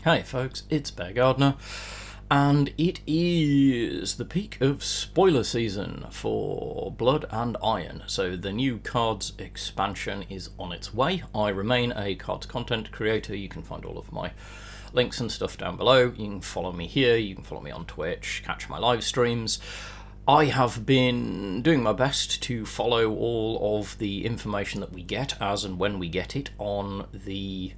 Hey folks, it's Bear Gardener, and it is the peak of spoiler season for Blood and Iron. So the new Cards expansion is on its way. I remain a Cards content creator. You can find all of my links and stuff down below. You can follow me here, you can follow me on Twitch, catch my live streams. I have been doing my best to follow all of the information that we get as and when we get it on the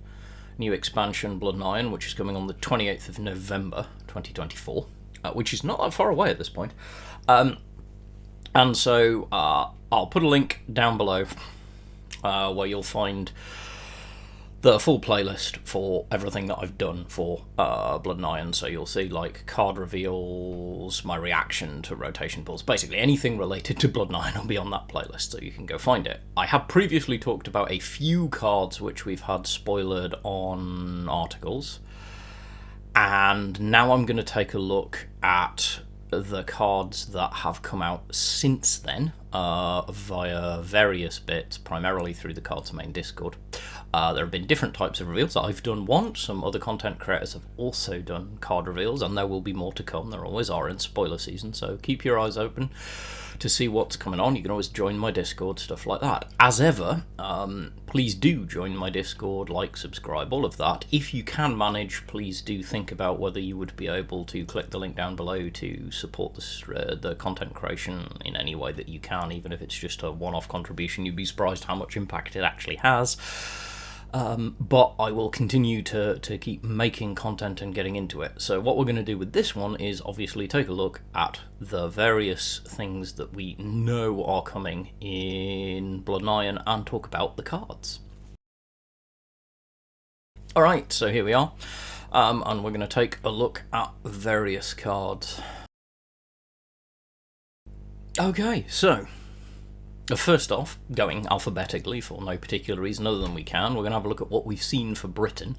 new expansion Blood and Iron, which is coming on the 28th of November 2024, which is not that far away at this point. And so I'll put a link down below where you'll find the full playlist for everything that I've done for Blood and Iron. So you'll see like card reveals, my reaction to rotation pulls, basically anything related to Blood and Iron will be on that playlist, so you can go find it. I have previously talked about a few cards which we've had spoiled on articles, and now I'm going to take a look at the cards that have come out since then via various bits, primarily through the Cards main Discord. There have been different types of reveals. I've done one, some other content creators have also done card reveals, and there will be more to come. There always are in spoiler season, so keep your eyes open to see what's coming on. You can always join my Discord, stuff like that. As ever, please do join my Discord, like, subscribe, all of that. If you can manage, please do think about whether you would be able to click the link down below to support the content creation in any way that you can, even if it's just a one-off contribution. You'd be surprised how much impact it actually has. But I will continue to keep making content and getting into it. So what we're going to do with this one is obviously take a look at the various things that we know are coming in Blood and Iron and talk about the cards. Alright, so here we are, and we're going to take a look at various cards. Okay, so first off, going alphabetically for no particular reason other than we can, we're going to have a look at what we've seen for Britain.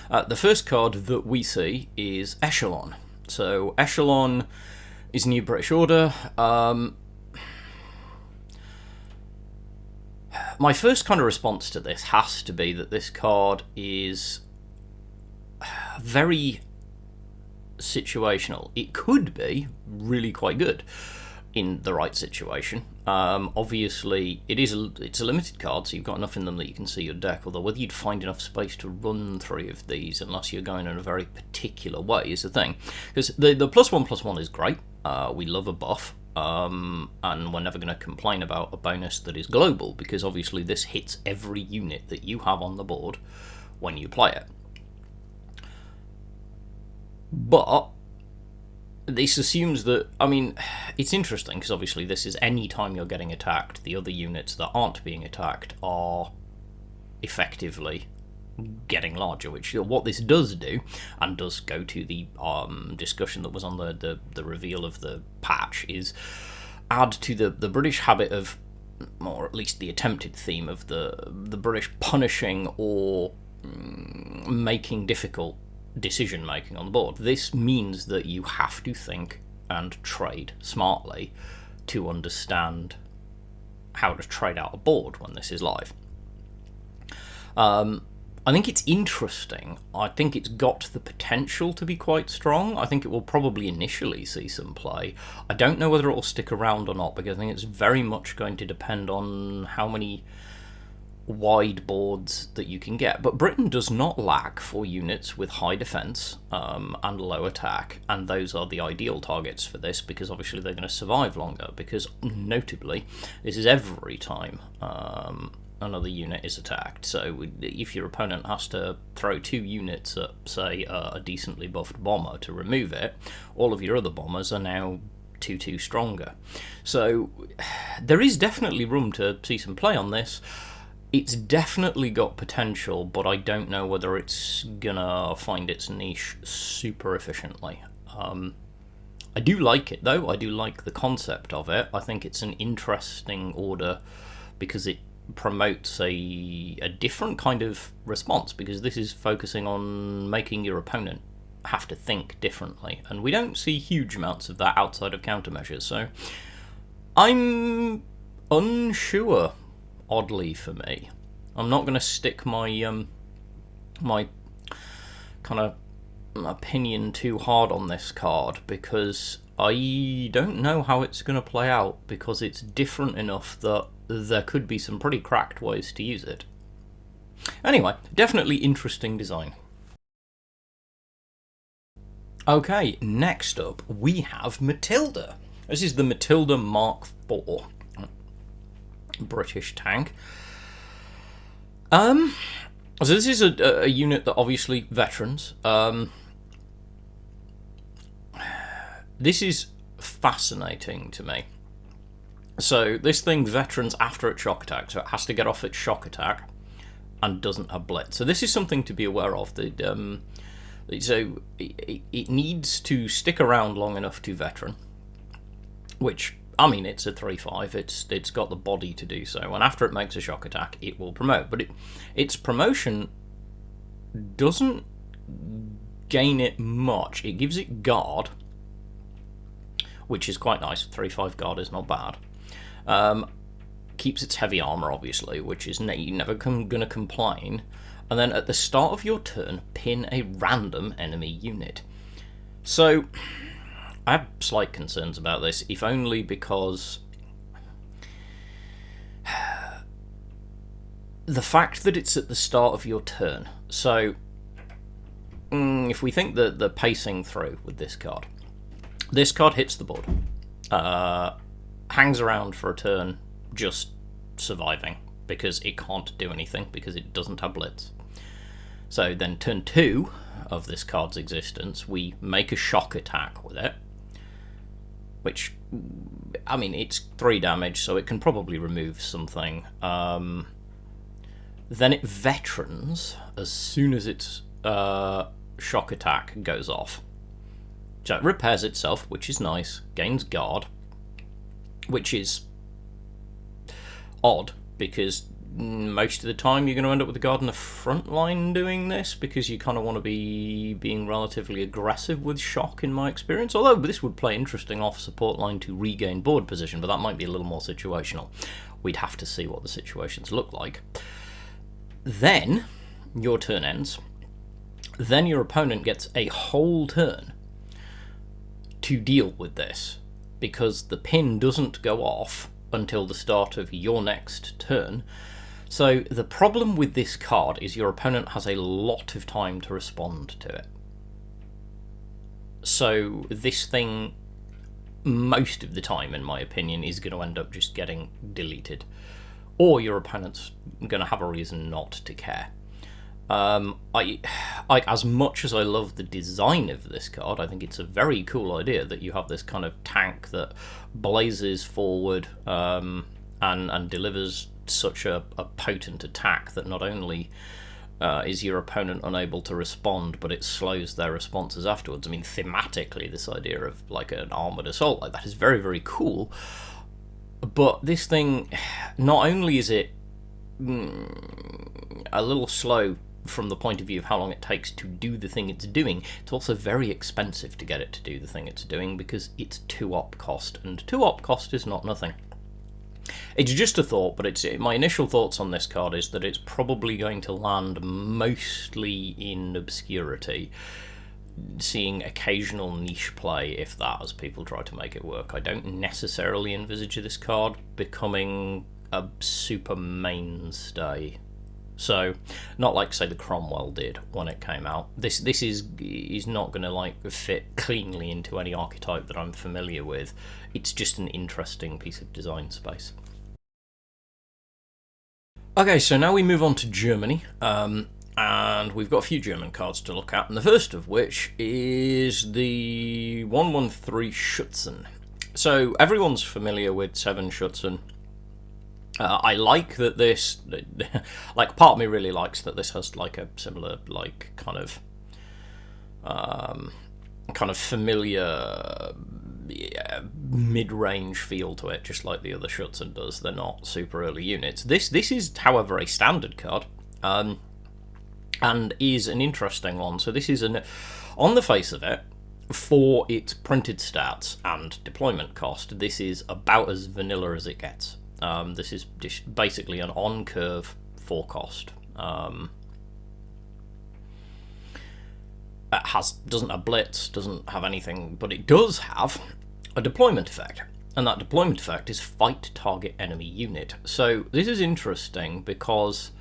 The first card that we see is Echelon. So Echelon is New British Order. My first kind of response to this has to be that this card is very situational. It could be really quite good in the right situation. Obviously, it's a limited card, so you've got enough in them that you can see your deck, although whether you'd find enough space to run 3 of these, unless you're going in a very particular way, is the thing. Because the +1/+1 is great, we love a buff, and we're never going to complain about a bonus that is global, because obviously this hits every unit that you have on the board when you play it. But this assumes that, I mean, it's interesting because obviously this is any time you're getting attacked, the other units that aren't being attacked are effectively getting larger, which what this does do, and does go to the discussion that was on the reveal of the patch, is add to the British habit of, or at least the attempted theme of the British punishing or making difficult decision making on the board. This means that you have to think and trade smartly to understand how to trade out a board when this is live. I think it's interesting. I think it's got the potential to be quite strong. I think it will probably initially see some play. I don't know whether it will stick around or not, because I think it's very much going to depend on how many wide boards that you can get. But Britain does not lack for units with high defense and low attack, and those are the ideal targets for this, because obviously they're going to survive longer, because notably this is every time another unit is attacked. So if your opponent has to throw 2 units at, say, a decently buffed bomber to remove it, all of your other bombers are now 2/2 stronger. So there is definitely room to see some play on this. It's definitely got potential, but I don't know whether it's gonna find its niche super efficiently. I do like it, though. I do like the concept of it. I think it's an interesting order because it promotes a different kind of response, because this is focusing on making your opponent have to think differently, and we don't see huge amounts of that outside of countermeasures, so I'm unsure. Oddly for me, I'm not going to stick my my kind of opinion too hard on this card, because I don't know how it's going to play out, because it's different enough that there could be some pretty cracked ways to use it. Anyway, definitely interesting design. Okay, next up we have Matilda. This is the Matilda Mk IV. British tank. So this is a unit that obviously veterans. This is fascinating to me. So this thing veterans after its shock attack, so it has to get off its shock attack and doesn't have blitz. So this is something to be aware of. So it needs to stick around long enough to veteran, which, I mean, it's a 3/5. It's got the body to do so, and after it makes a shock attack, it will promote. But its promotion doesn't gain it much. It gives it guard, which is quite nice. 3/5 guard is not bad. Keeps its heavy armor, obviously, which is never going to complain. And then at the start of your turn, pin a random enemy unit. So I have slight concerns about this, if only because the fact that it's at the start of your turn. So if we think that the pacing through with this card hits the board, hangs around for a turn, just surviving, because it can't do anything, because it doesn't have blitz. So then turn 2 of this card's existence, we make a shock attack with it, which, I mean, it's 3 damage, so it can probably remove something. Then it veterans as soon as its shock attack goes off. So it repairs itself, which is nice, gains guard, which is odd, because most of the time you're going to end up with the guard in the front line doing this, because you kind of want to be being relatively aggressive with shock, in my experience. Although this would play interesting off support line to regain board position, but that might be a little more situational. We'd have to see what the situations look like. Then your turn ends. Then your opponent gets a whole turn to deal with this, because the pin doesn't go off until the start of your next turn. So the problem with this card is your opponent has a lot of time to respond to it. So this thing, most of the time, in my opinion, is going to end up just getting deleted, or your opponent's going to have a reason not to care. As much as I love the design of this card, I think it's a very cool idea that you have this kind of tank that blazes forward and delivers such a potent attack that not only is your opponent unable to respond, but it slows their responses afterwards. I mean, thematically, this idea of like an armoured assault like that is very, very cool. But this thing, not only is it a little slow from the point of view of how long it takes to do the thing it's doing, it's also very expensive to get it to do the thing it's doing, because it's 2 op cost, and 2 op cost is not nothing. It's just a thought, but my initial thoughts on this card is that it's probably going to land mostly in obscurity, seeing occasional niche play, if that, as people try to make it work. I don't necessarily envisage this card becoming a super mainstay. So, not like, say, the Cromwell did when it came out. This is not going to like fit cleanly into any archetype that I'm familiar with. It's just an interesting piece of design space. Okay, so now we move on to Germany, and we've got a few German cards to look at, and the first of which is the 113 Schutzen. So everyone's familiar with 7 Schutzen. I like that this, like, part of me really likes that this has like a similar, like, kind of familiar mid-range feel to it, just like the other Schutzen does. They're not super early units. This is, however, a standard card, and is an interesting one. So this is on the face of it, for its printed stats and deployment cost, this is about as vanilla as it gets. This is just basically an on-curve 4 cost. doesn't have blitz, doesn't have anything, but it does have a deployment effect. And that deployment effect is fight target enemy unit. So this is interesting because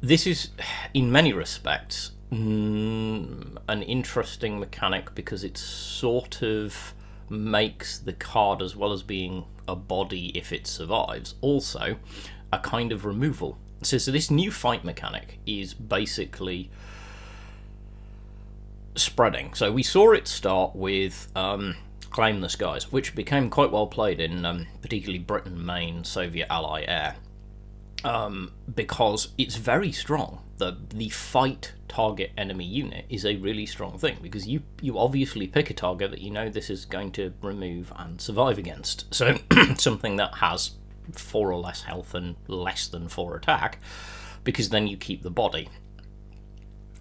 this is, in many respects, an interesting mechanic because it sort of makes the card, as well as being a body if it survives, also a kind of removal. So this new fight mechanic is basically spreading. So we saw it start with Claim the Skies, which became quite well played in particularly Britain, Maine, Soviet ally air, because it's very strong. The fight target enemy unit is a really strong thing, because you obviously pick a target that you know this is going to remove and survive against. So something that has 4 or less health and less than 4 attack, because then you keep the body.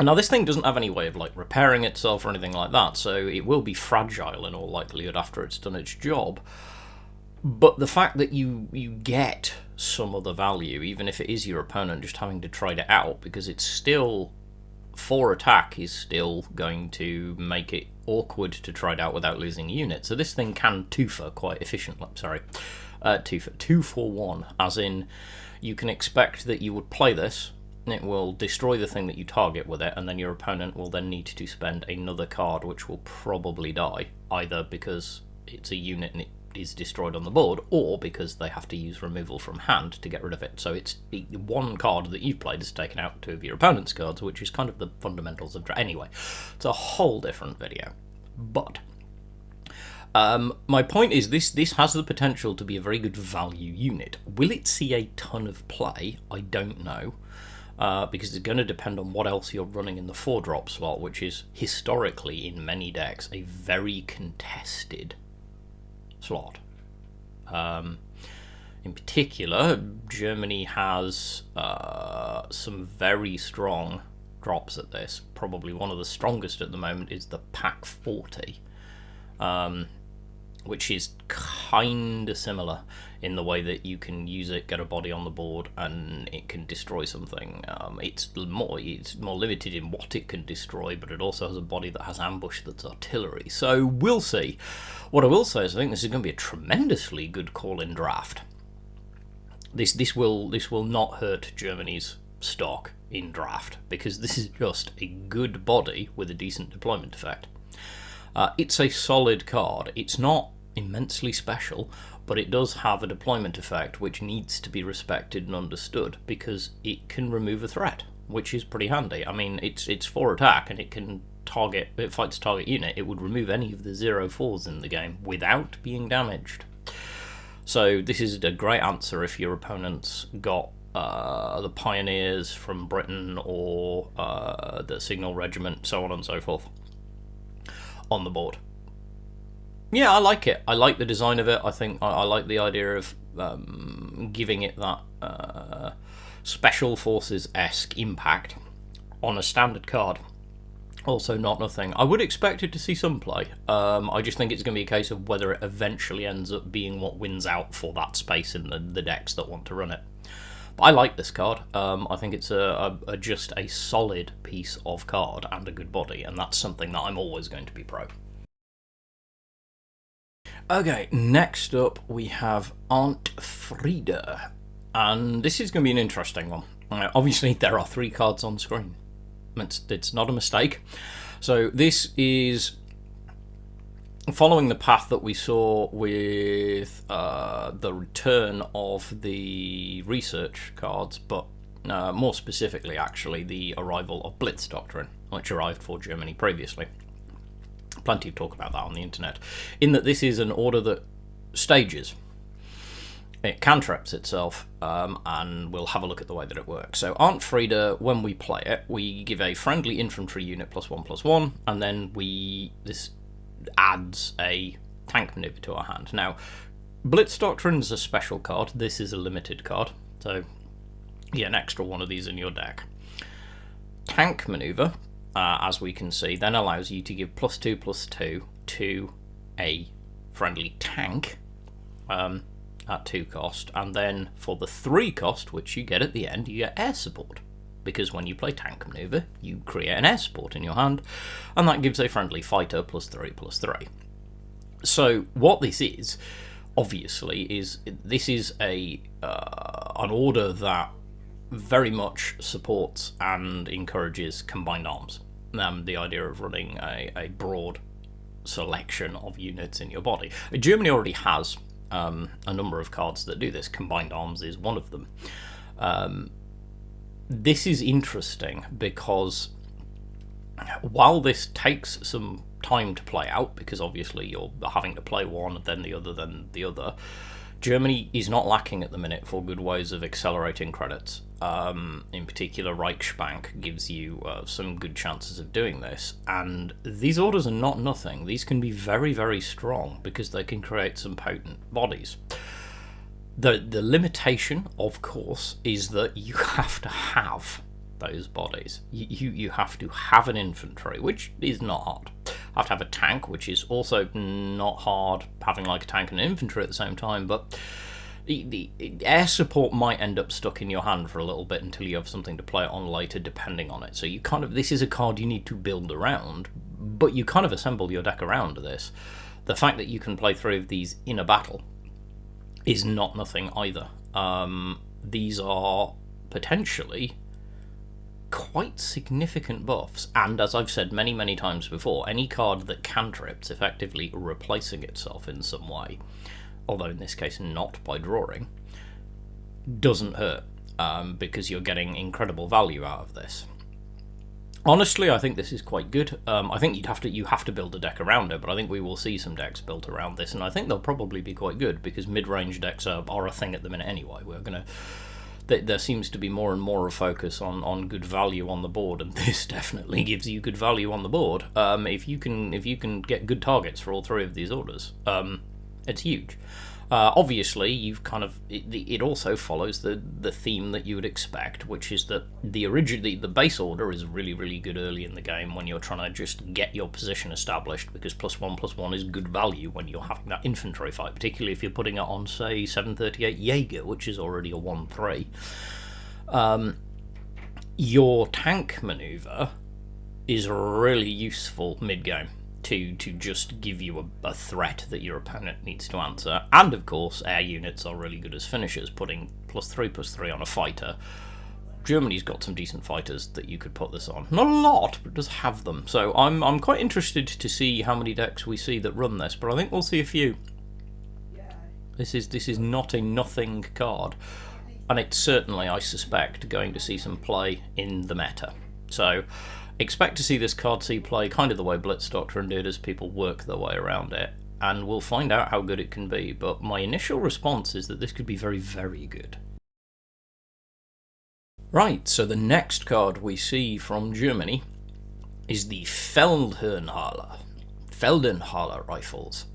Now this thing doesn't have any way of like repairing itself or anything like that, so it will be fragile in all likelihood after it's done its job. But the fact that you get some other value, even if it is your opponent just having to trade it out, because it's still 4 attack is still going to make it awkward to trade out without losing a unit. So this thing can two-for quite efficiently. Sorry, two for one, as in you can expect that you would play this. It will destroy the thing that you target with it, and then your opponent will then need to spend another card, which will probably die, either because it's a unit and it is destroyed on the board, or because they have to use removal from hand to get rid of it. So it's the one card that you've played has taken out 2 of your opponent's cards, which is kind of the fundamentals of anyway. It's a whole different video. But my point is this has the potential to be a very good value unit. Will it see a ton of play? I don't know. Because it's going to depend on what else you're running in the 4-drop slot, which is historically in many decks a very contested slot. In particular, Germany has some very strong drops at this. Probably one of the strongest at the moment is the Pak 40, which is kind of similar in the way that you can use it, get a body on the board, and it can destroy something. It's more limited in what it can destroy, but it also has a body that has ambush that's artillery. So we'll see. What I will say is I think this is going to be a tremendously good call in draft. This will not hurt Germany's stock in draft, because this is just a good body with a decent deployment effect. It's a solid card. It's not immensely special, but it does have a deployment effect which needs to be respected and understood, because it can remove a threat, which is pretty handy. I mean, it's 4 attack, and it fights target unit. It would remove any of the 0/4s in the game without being damaged. So this is a great answer if your opponent's got the Pioneers from Britain or the Signal Regiment, so on and so forth, on the board. Yeah, I like it. I like the design of it. I think I like the idea of giving it that Special Forces-esque impact on a standard card. Also not nothing. I would expect it to see some play. I just think it's going to be a case of whether it eventually ends up being what wins out for that space in the decks that want to run it. But I like this card. I think it's just a solid piece of card and a good body, and that's something that I'm always going to be pro. Okay, next up we have Aunt Frieda, and this is going to be an interesting one. Obviously there are 3 cards on screen. It's not a mistake. So this is following the path that we saw with the return of the research cards, but more specifically actually the arrival of Blitz Doctrine, which arrived for Germany previously. Plenty of talk about that on the internet, in that this is an order that stages. It cantrips itself, and we'll have a look at the way that it works. So Aunt Frieda, when we play it, we give a friendly infantry unit +1/+1, and then this adds a tank maneuver to our hand. Now, Blitz Doctrine is a special card. This is a limited card, so you get an extra one of these in your deck. Tank maneuver, as we can see, then allows you to give +2/+2 to a friendly tank at 2 cost, and then for the 3 cost, which you get at the end, you get air support. because when you play tank maneuver, you create an air support in your hand, and that gives a friendly fighter +3/+3. So what this is, obviously, is this is an order that very much supports and encourages combined arms. The idea of running a broad selection of units in your body. Germany already has a number of cards that do this. Combined arms is one of them. This is interesting because while this takes some time to play out, because obviously you're having to play one, then the other, Germany is not lacking at the minute for good ways of accelerating credits. In particular, Reichsbank gives you some good chances of doing this, and these orders are not nothing. These can be very, very strong because they can create some potent bodies. The limitation, of course, is that you have to have those bodies. You have to have an infantry, which is not hard. You have to have a tank, which is also not hard, having like a tank and an infantry at the same time, but the air support might end up stuck in your hand for a little bit until you have something to play it on later, depending on it. So you this is a card you need to build around, but you kind of assemble your deck around this. The fact that you can play 3 of these in a battle is not nothing either. These are potentially quite significant buffs, and as I've said many, many times before, any card that cantrips effectively replacing itself in some way, although in this case not by drawing, doesn't hurt, because you're getting incredible value out of this. Honestly, I think this is quite good. I think you have to build a deck around it, but I think we will see some decks built around this, and I think they'll probably be quite good, because mid-range decks are a thing at the minute anyway. There seems to be more and more of a focus on good value on the board, and this definitely gives you good value on the board. If you can get good targets for all 3 of these orders, it's huge. Obviously, it also follows the theme that you would expect, which is that the base order is really, really good early in the game when you're trying to just get your position established, because +1/+1 is good value when you're having that infantry fight, particularly if you're putting it on, say, 738 Jaeger, which is already a 1/3. Your tank maneuver is really useful mid-game to just give you a threat that your opponent needs to answer. And of course, air units are really good as finishers, putting +3/+3 on a fighter. Germany's got some decent fighters that you could put this on. Not a lot, but does have them. So I'm quite interested to see how many decks we see that run this, but I think we'll see a few. This is not a nothing card, and it's certainly, I suspect, going to see some play in the meta. So expect to see this card see play kind of the way Blitz Doctrine did, as people work their way around it, and we'll find out how good it can be, but my initial response is that this could be very, very good. Right, so the next card we see from Germany is the Feldherrnhalle rifles.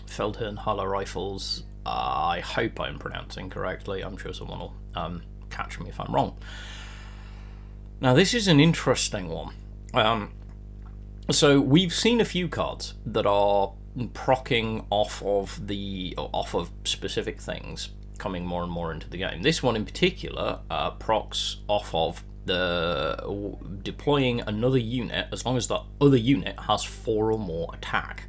Feldherrnhalle rifles, I hope I'm pronouncing correctly. I'm sure someone will catch me if I'm wrong. Now, this is an interesting one. So we've seen a few cards that are proccing off of specific things coming more and more into the game. This one in particular procs off of the deploying another unit as long as the other unit has 4 or more attack.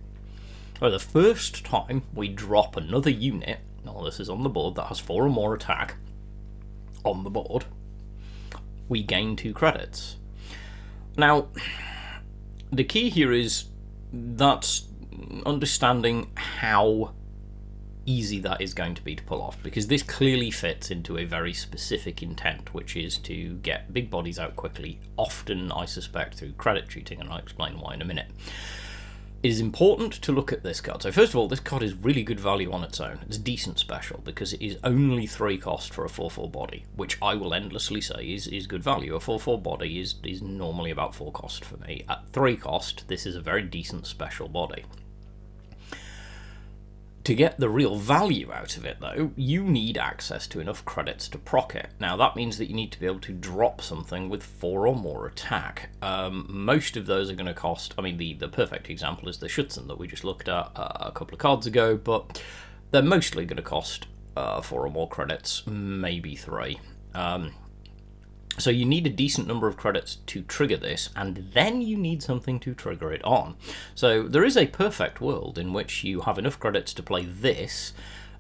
So the first time we drop another unit, this is on the board, that has 4 or more attack on the board, we gain 2 credits. Now, the key here is that's understanding how easy that is going to be to pull off, because this clearly fits into a very specific intent, which is to get big bodies out quickly, often, I suspect, through credit cheating, and I'll explain why in a minute. It is important to look at this card. So first of all, this card is really good value on its own. It's decent special because it is only 3 cost for a 4/4 body, which I will endlessly say is good value. A 4/4 body is normally about 4 cost for me. At 3 cost, this is a very decent special body. To get the real value out of it, though, you need access to enough credits to proc it. Now, that means that you need to be able to drop something with 4 or more attack. Most of those are going to cost... I mean, the perfect example is the Shutzen that we just looked at a couple of cards ago, but they're mostly going to cost 4 or more credits, maybe 3. So you need a decent number of credits to trigger this, and then you need something to trigger it on. So there is a perfect world in which you have enough credits to play this,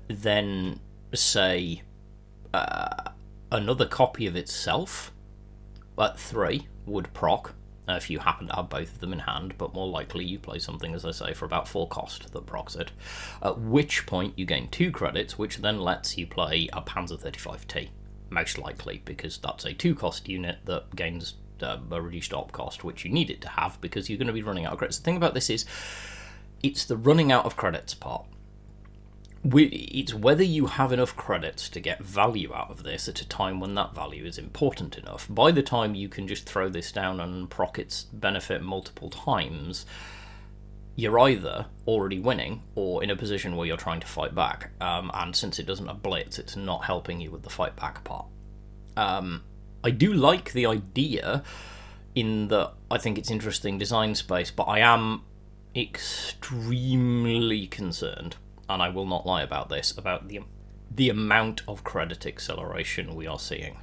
then, say, another copy of itself at 3 would proc, if you happen to have both of them in hand, but more likely you play something, as I say, for about 4 cost that procs it, at which point you gain 2 credits, which then lets you play a Panzer 35T. Most likely, because that's a 2 cost unit that gains a reduced op cost, which you need it to have because you're going to be running out of credits. The thing about this is, it's the running out of credits part. It's whether you have enough credits to get value out of this at a time when that value is important enough. By the time you can just throw this down and proc its benefit multiple times, you're either already winning or in a position where you're trying to fight back. And since it doesn't have blitz, it's not helping you with the fight back part. I do like the idea in that I think it's interesting design space, but I am extremely concerned, and I will not lie about this, about the amount of credit acceleration we are seeing.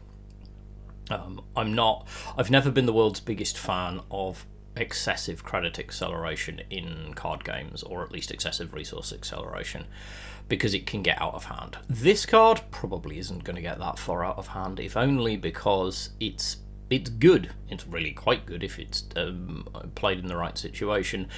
I've never been the world's biggest fan of excessive credit acceleration in card games, or at least excessive resource acceleration, because it can get out of hand. This card probably isn't going to get that far out of hand, if only because it's good. It's really quite good if it's played in the right situation.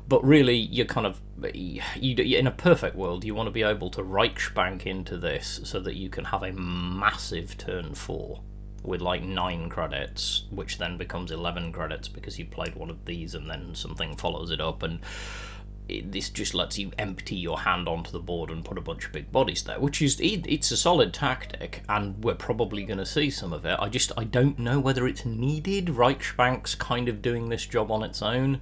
But really, you're kind of, in a perfect world, you want to be able to Reichsbank into this so that you can have a massive turn 4 with like 9 credits, which then becomes 11 credits because you played one of these and then something follows it up, and this just lets you empty your hand onto the board and put a bunch of big bodies there, which is, it's a solid tactic, and we're probably going to see some of it. I don't know whether it's needed. Reichsbank's kind of doing this job on its own.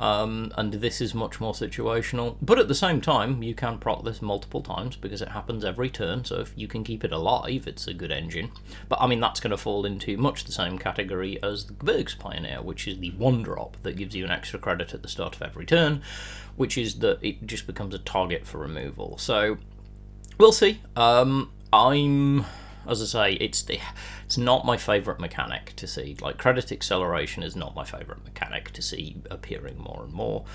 And this is much more situational, but at the same time you can proc this multiple times because it happens every turn, so if you can keep it alive, it's a good engine. But I mean, that's going to fall into much the same category as the Gebirgs Pioneer, which is the 1-drop that gives you an extra credit at the start of every turn, which is that it just becomes a target for removal. So we'll see. As I say, it's not my favourite mechanic to see. Like, credit acceleration is not my favourite mechanic to see appearing more and more.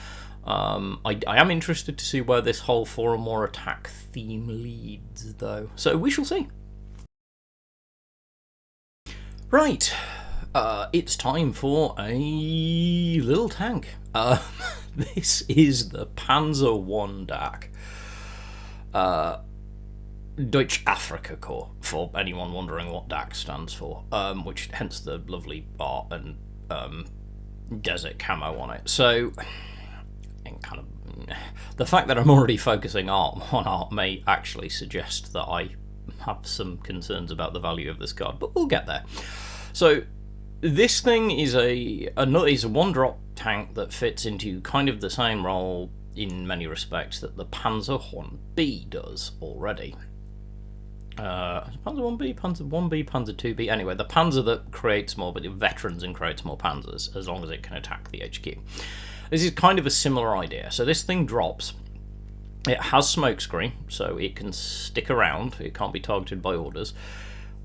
I am interested to see where this whole 4 or more attack theme leads, though. So we shall see. Right, it's time for a little tank. This is the Panzer I Dak. Deutsche Afrika Corps, for anyone wondering what DAK stands for, which hence the lovely art and desert camo on it. So, and kind of the fact that I'm already focusing on art may actually suggest that I have some concerns about the value of this card, but we'll get there. So, this thing is a 1-drop tank that fits into kind of the same role in many respects that the Panzer I does already. Panzer 1B, Panzer 1B, Panzer 2B, anyway, the Panzer that creates more, but veterans and creates more Panzers, as long as it can attack the HQ. This is kind of a similar idea. So this thing drops, it has smokescreen, so it can stick around, it can't be targeted by orders.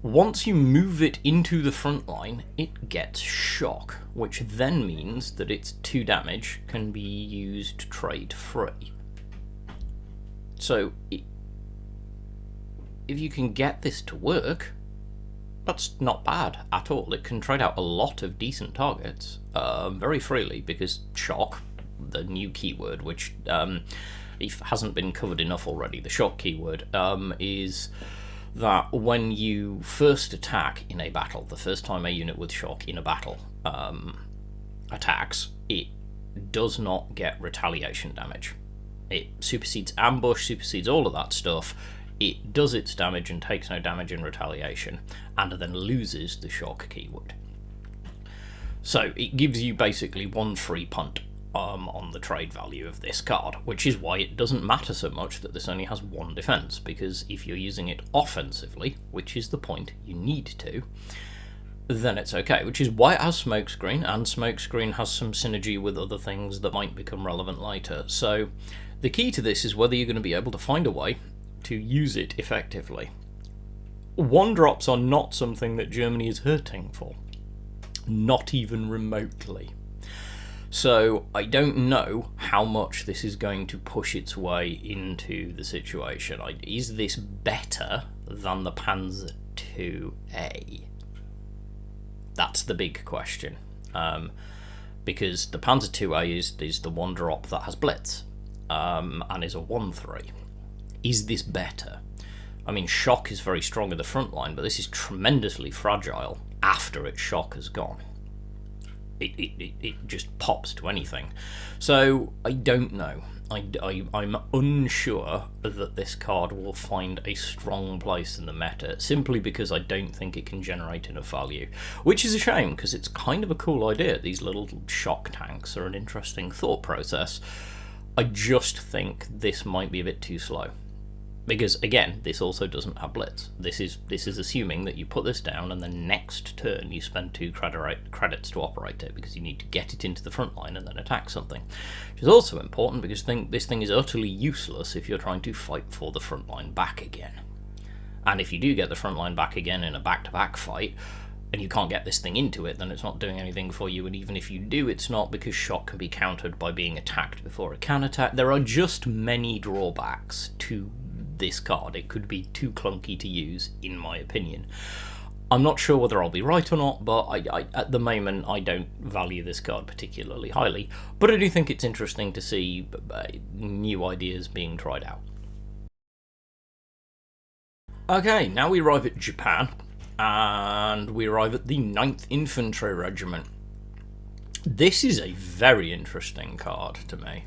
Once you move it into the front line, it gets shock, which then means that its 2 damage can be used trade free. So, if you can get this to work, that's not bad at all. It can trade out a lot of decent targets very freely, because shock, the new keyword, which if hasn't been covered enough already, the shock keyword is that when you first attack in a battle, the first time a unit with shock in a battle attacks, it does not get retaliation damage. It supersedes ambush, supersedes all of that stuff. It does its damage and takes no damage in retaliation, and then loses the shock keyword. So it gives you basically 1 free punt on the trade value of this card, which is why it doesn't matter so much that this only has 1 defense, because if you're using it offensively, which is the point you need to, then it's okay, which is why it has smokescreen, and smokescreen has some synergy with other things that might become relevant later. So the key to this is whether you're going to be able to find a way to use it effectively. 1-drops are not something that Germany is hurting for. Not even remotely. So I don't know how much this is going to push its way into the situation. Is this better than the Panzer IIa? That's the big question. Because the Panzer IIa is the 1-drop that has Blitz, and is a 1-3. Is this better? I mean, shock is very strong in the front line, but this is tremendously fragile after its shock has gone. It just pops to anything. So I don't know. I'm unsure that this card will find a strong place in the meta, simply because I don't think it can generate enough value. Which is a shame, because it's kind of a cool idea. These little shock tanks are an interesting thought process. I just think this might be a bit too slow. Because, again, this also doesn't have Blitz. This is assuming that you put this down and the next turn you spend 2 credits to operate it, because you need to get it into the front line and then attack something. Which is also important, because this thing is utterly useless if you're trying to fight for the front line back again. And if you do get the front line back again in a back-to-back fight, and you can't get this thing into it, then it's not doing anything for you, and even if you do, it's not, because shock can be countered by being attacked before it can attack. There are just many drawbacks to this card. It could be too clunky to use, in my opinion. I'm not sure whether I'll be right or not, but I at the moment I don't value this card particularly highly, but I do think it's interesting to see new ideas being tried out. Okay, now we arrive at Japan, and we arrive at the 9th Infantry Regiment. This is a very interesting card to me.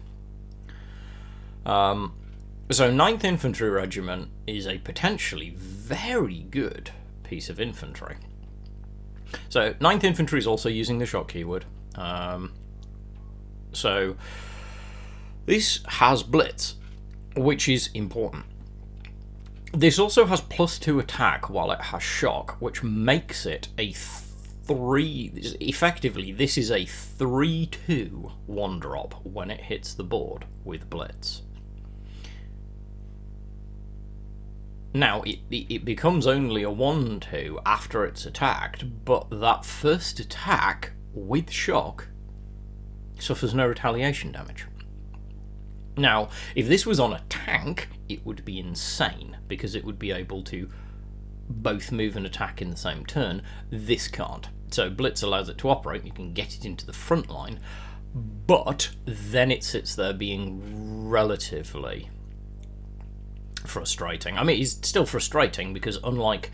So 9th Infantry Regiment is a potentially very good piece of infantry. So 9th Infantry is also using the shock keyword. So this has Blitz, which is important. This also has +2 attack while it has shock, which makes it a 3... Effectively, this is a 3-2 1-drop when it hits the board with Blitz. Now, it becomes only a 1-2 after it's attacked, but that first attack with shock suffers no retaliation damage. Now, if this was on a tank, it would be insane, because it would be able to both move and attack in the same turn. This can't. So Blitz allows it to operate, you can get it into the front line, but then it sits there being relatively frustrating. I mean, it's still frustrating, because unlike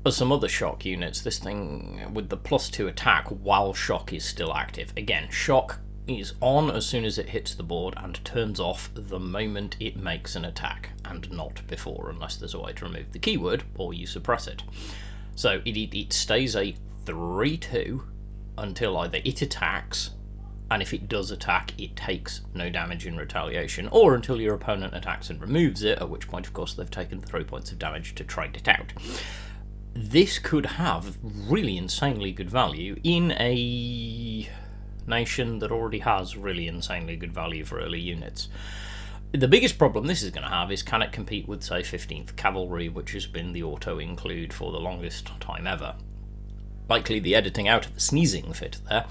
some other shock units, this thing with the +2 attack while shock is still active. Again, shock is on as soon as it hits the board and turns off the moment it makes an attack, and not before, unless there's a way to remove the keyword or you suppress it. So it stays a 3-2 until either it attacks, and if it does attack, it takes no damage in retaliation, or until your opponent attacks and removes it, at which point, of course, they've taken 3 points of damage to trade it out. This could have really insanely good value in a nation that already has really insanely good value for early units. The biggest problem this is going to have is, can it compete with, say, 15th Cavalry, which has been the auto-include for the longest time ever. Likely the editing out of the sneezing fit there.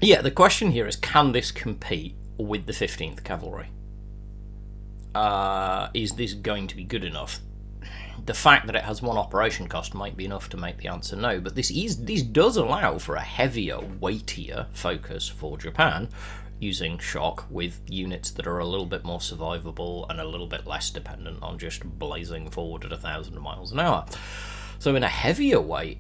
Yeah, the question here is, can this compete with the 15th Cavalry? Is this going to be good enough? The fact that it has 1 operation cost might be enough to make the answer no, but this does allow for a heavier, weightier focus for Japan, using shock with units that are a little bit more survivable and a little bit less dependent on just blazing forward at 1,000 miles an hour. So in a heavier weight,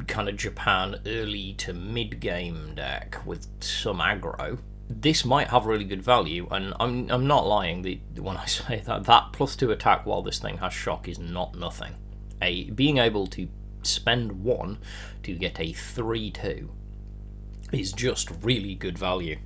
kind of Japan early to mid-game deck with some aggro, this might have really good value, and I'm not lying when I say that +2 attack while this thing has shock is not nothing. Being able to spend 1 to get a 3-2 is just really good value.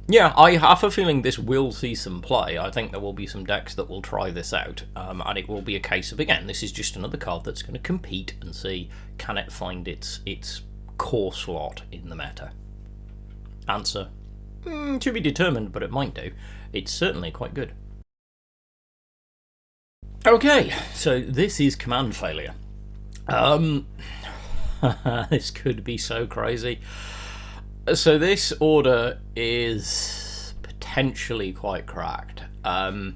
Yeah, I have a feeling this will see some play. I think there will be some decks that will try this out, and it will be a case of, again, this is just another card that's going to compete and see, can it find its core slot in the meta? Answer, to be determined, but it might do. It's certainly quite good. Okay, so this is command failure. This could be so crazy. So this order is potentially quite cracked. On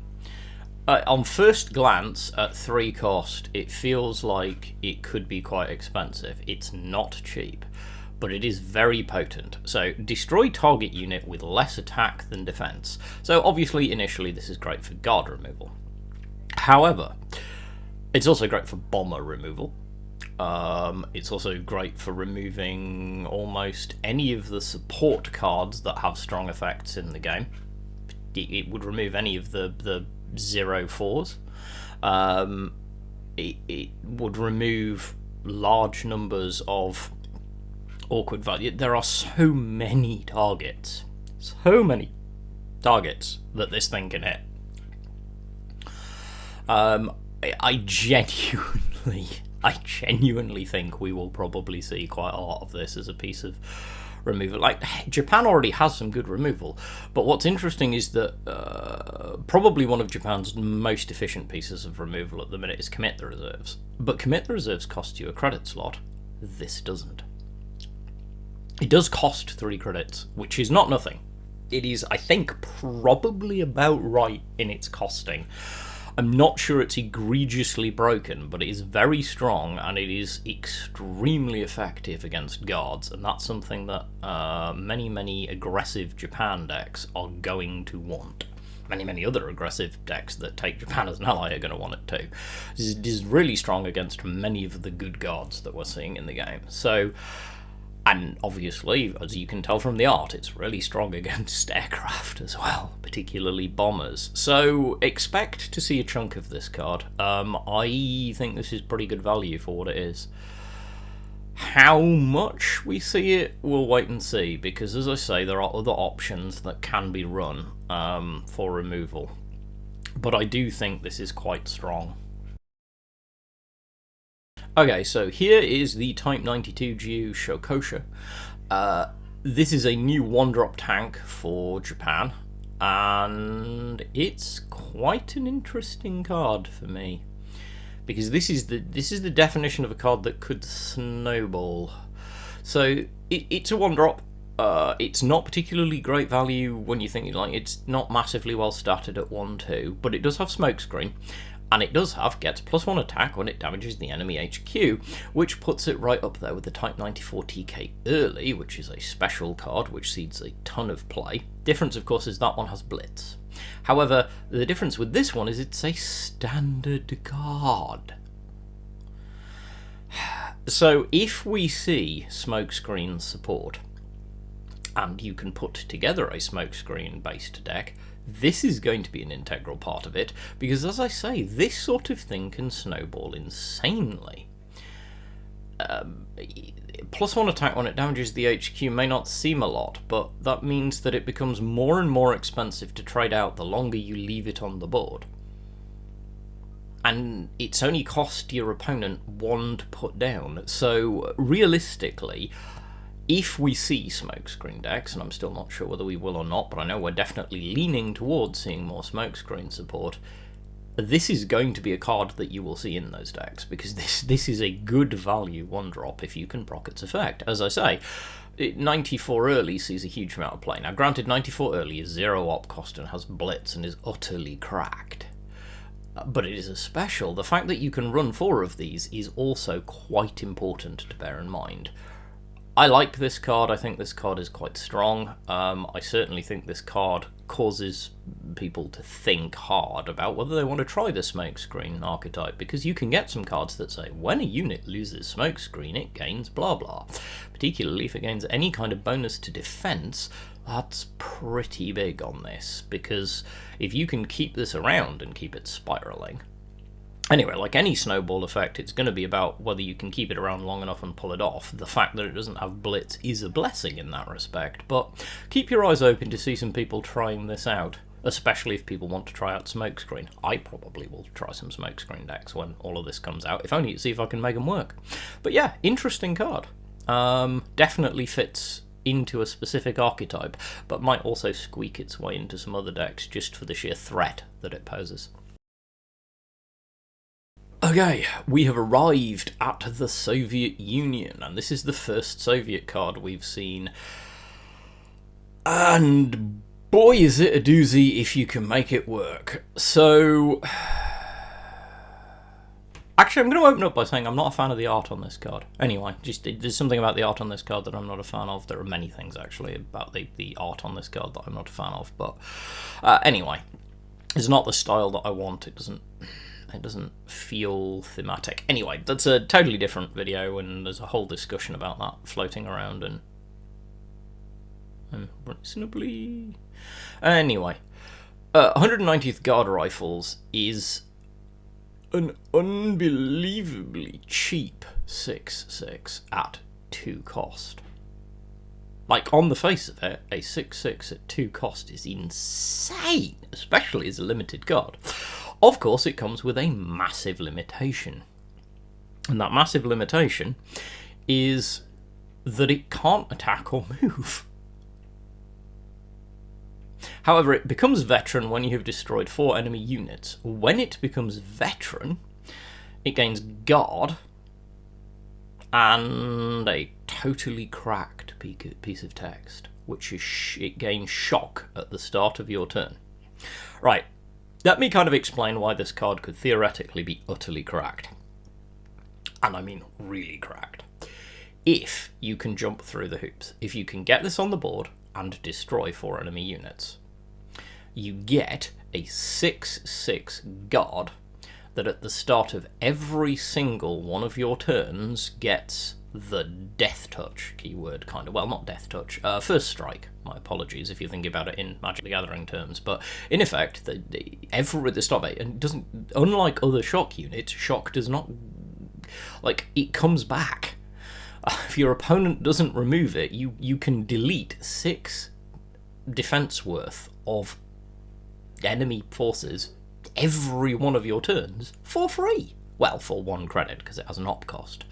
first glance, at 3 cost, it feels like it could be quite expensive. It's not cheap, but it is very potent. So destroy target unit with less attack than defense. So obviously, initially, this is great for guard removal. However, it's also great for bomber removal. It's also great for removing almost any of the support cards that have strong effects in the game. It would remove any of the 0/4s. It would remove large numbers of awkward value. There are so many targets that this thing can hit. I genuinely think we will probably see quite a lot of this as a piece of removal. Like, Japan already has some good removal, but what's interesting is that probably one of Japan's most efficient pieces of removal at the minute is commit the reserves. But commit the reserves costs you a credit slot. This doesn't. It does cost 3 credits, which is not nothing. It is, I think, probably about right in its costing. I'm not sure it's egregiously broken, but it is very strong and it is extremely effective against guards, and that's something that many aggressive Japan decks are going to want. Many other aggressive decks that take Japan as an ally are going to want it too. It is really strong against many of the good guards that we're seeing in the game. So, and obviously, as you can tell from the art, it's really strong against aircraft as well, particularly bombers. So expect to see a chunk of this card. I think this is pretty good value for what it is. How much we see it, we'll wait and see, because as I say, there are other options that can be run for removal. But I do think this is quite strong. Okay, so here is the Type 92 Jyu-Shokosha. This is a new 1-drop tank for Japan, and it's quite an interesting card for me, because this is the definition of a card that could snowball. So it's a 1-drop. It's not particularly great value when you think it's not massively well statted at 1/2, but it does have smokescreen. And it does have gets +1 attack when it damages the enemy HQ, which puts it right up there with the Type 94 TK Early, which is a special card which sees a ton of play. Difference, of course, is that one has Blitz. However, the difference with this one is it's a standard card. So if we see smokescreen support, and you can put together a smokescreen based deck, this is going to be an integral part of it, because as I say, this sort of thing can snowball insanely. +1 attack when it damages the HQ may not seem a lot, but that means that it becomes more and more expensive to trade out the longer you leave it on the board. And it's only cost your opponent 1 to put down, so realistically, if we see smokescreen decks, and I'm still not sure whether we will or not, but I know we're definitely leaning towards seeing more smokescreen support, this is going to be a card that you will see in those decks, because this is a good value 1-drop if you can proc its effect. As I say, 94 Early sees a huge amount of play. Now granted, 94 Early is 0 op cost and has Blitz and is utterly cracked. But it is a special. The fact that you can run 4 of these is also quite important to bear in mind. I like this card. I think this card is quite strong. I certainly think this card causes people to think hard about whether they want to try the smokescreen archetype, because you can get some cards that say when a unit loses smokescreen it gains blah blah. Particularly if it gains any kind of bonus to defense, that's pretty big on this, because if you can keep this around and keep it spiraling. Anyway, like any snowball effect, it's going to be about whether you can keep it around long enough and pull it off. The fact that it doesn't have Blitz is a blessing in that respect, but keep your eyes open to see some people trying this out, especially if people want to try out smokescreen. I probably will try some smokescreen decks when all of this comes out, if only to see if I can make them work. But yeah, interesting card. Definitely fits into a specific archetype, but might also squeak its way into some other decks just for the sheer threat that it poses. Okay, we have arrived at the Soviet Union, and this is the first Soviet card we've seen. And boy, is it a doozy if you can make it work. So, actually, I'm going to open up by saying I'm not a fan of the art on this card. Anyway, there's something about the art on this card that I'm not a fan of. There are many things, actually, about the art on this card that I'm not a fan of. But anyway, it's not the style that I want. It doesn't feel thematic. Anyway, that's a totally different video, and there's a whole discussion about that floating around and reasonably... Anyway, 190th Guard Rifles is an unbelievably cheap 6.6 at 2 cost. Like, on the face of it, a 6.6 at 2 cost is insane, especially as a limited card. Of course, it comes with a massive limitation. And that massive limitation is that it can't attack or move. However, it becomes veteran when you have destroyed 4 enemy units. When it becomes veteran, it gains guard and a totally cracked piece of text, which is it gains shock at the start of your turn. Right. Let me kind of explain why this card could theoretically be utterly cracked. And I mean really cracked. If you can jump through the hoops. If you can get this on the board and destroy 4 enemy units, you get a 6/6 guard that at the start of every single one of your turns gets the death touch keyword, kind of. Well, not death touch, first strike. My apologies if you think about it in Magic the Gathering terms, but in effect, at the start of it, and it doesn't, unlike other shock units, shock does not, like, it comes back. If your opponent doesn't remove it, you can delete 6 defense worth of enemy forces every one of your turns for free. Well, for 1 credit, because it has an op cost.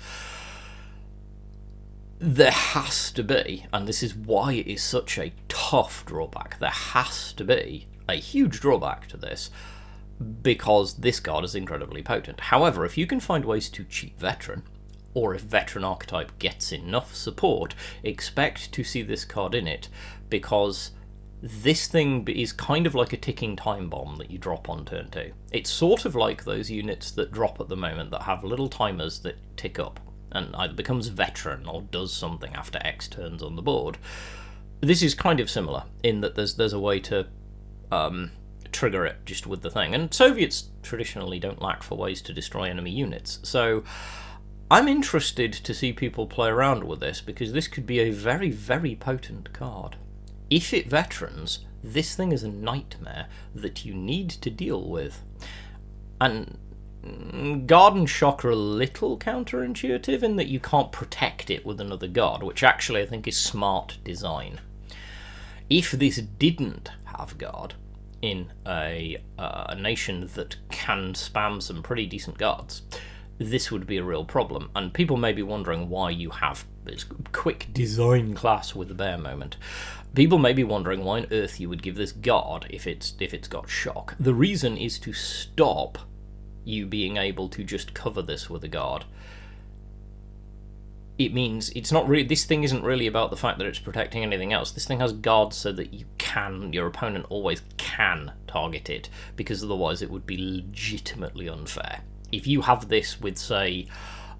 There has to be, and this is why it is such a tough drawback, there has to be a huge drawback to this, because this card is incredibly potent. However, if you can find ways to cheat veteran, or if veteran archetype gets enough support, expect to see this card in it, because this thing is kind of like a ticking time bomb that you drop on turn 2. It's sort of like those units that drop at the moment that have little timers that tick up, and either becomes veteran or does something after X turns on the board. This is kind of similar, in that there's a way to trigger it just with the thing. And Soviets traditionally don't lack for ways to destroy enemy units, so I'm interested to see people play around with this, because this could be a very, very potent card. If it veterans, this thing is a nightmare that you need to deal with. And guard and shock are a little counterintuitive in that you can't protect it with another guard, which actually I think is smart design. If this didn't have guard in a nation that can spam some pretty decent guards, this would be a real problem. And people may be wondering why you have this quick design class with the bear moment. People may be wondering why on earth you would give this guard if it's got shock. The reason is to stop you being able to just cover this with a guard. It means it's not really, this thing isn't really about the fact that it's protecting anything else. This thing has guards so that your opponent always can target it, because otherwise it would be legitimately unfair. If you have this with, say,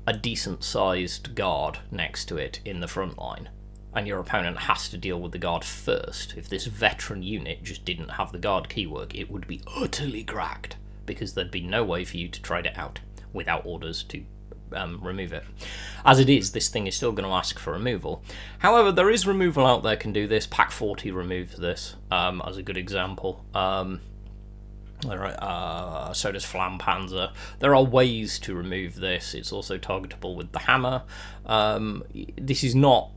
a decent sized guard next to it in the front line, and your opponent has to deal with the guard first, if this veteran unit just didn't have the guard keyword, it would be utterly cracked, because there'd be no way for you to trade it out without orders to remove it. As it is, this thing is still going to ask for removal. However, there is removal out there can do this. Pack 40 removes this as a good example. So does Flam Panzer. There are ways to remove this. It's also targetable with the hammer. This is not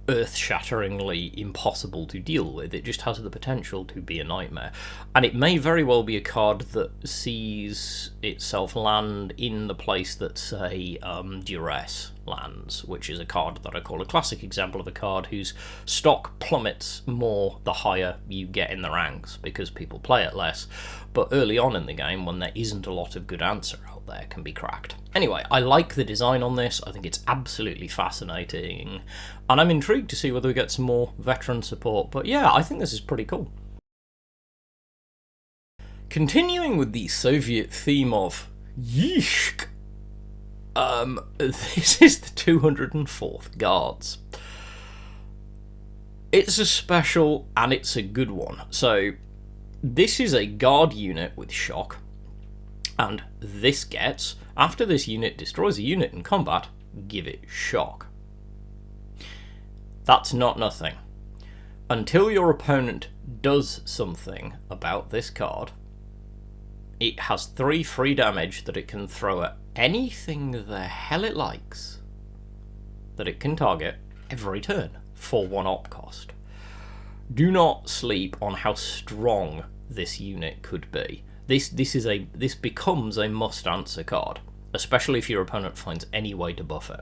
earth-shatteringly impossible to deal with. It just has the potential to be a nightmare, and it may very well be a card that sees itself land in the place that, say, Duress lands, which is a card that I call a classic example of a card whose stock plummets more the higher you get in the ranks, because people play it less. But early on in the game, when there isn't a lot of good answer out out there can be cracked. Anyway, I like the design on this. I think it's absolutely fascinating, and I'm intrigued to see whether we get some more veteran support. But yeah, I think this is pretty cool. Continuing with the Soviet theme of Yishk, this is the 204th Guards. It's a special, and it's a good one. So, this is a guard unit with shock, and this gets, after this unit destroys a unit in combat, give it shock. That's not nothing. Until your opponent does something about this card, it has 3 free damage that it can throw at anything the hell it likes that it can target every turn for 1 op cost. Do not sleep on how strong this unit could be. This becomes a must answer card, especially if your opponent finds any way to buff it.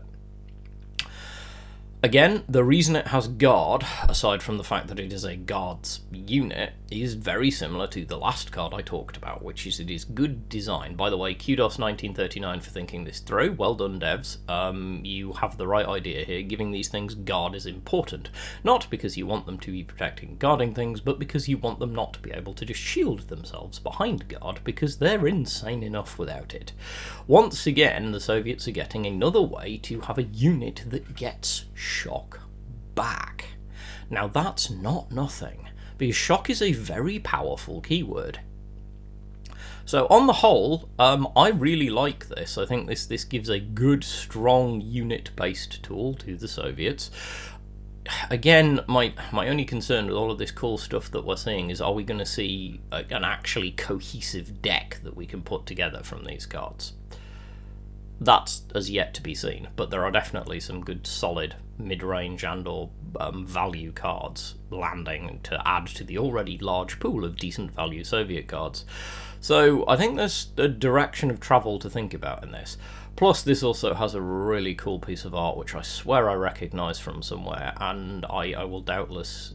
Again, the reason it has guard, aside from the fact that it is a guards unit, is very similar to the last card I talked about, which is it is good design. By the way, kudos 1939 for thinking this through. Well done, devs. You have the right idea here. Giving these things guard is important. Not because you want them to be protecting and guarding things, but because you want them not to be able to just shield themselves behind guard, because they're insane enough without it. Once again, the Soviets are getting another way to have a unit that gets shock back. Now that's not nothing, because shock is a very powerful keyword. So on the whole, I really like this. I think this gives a good, strong unit-based tool to the Soviets. Again, my only concern with all of this cool stuff that we're seeing is, are we going to see an actually cohesive deck that we can put together from these cards? That's as yet to be seen, but there are definitely some good solid mid-range and or value cards landing to add to the already large pool of decent value Soviet cards. So I think there's a direction of travel to think about in this. Plus this also has a really cool piece of art which I swear I recognise from somewhere, and I will doubtless,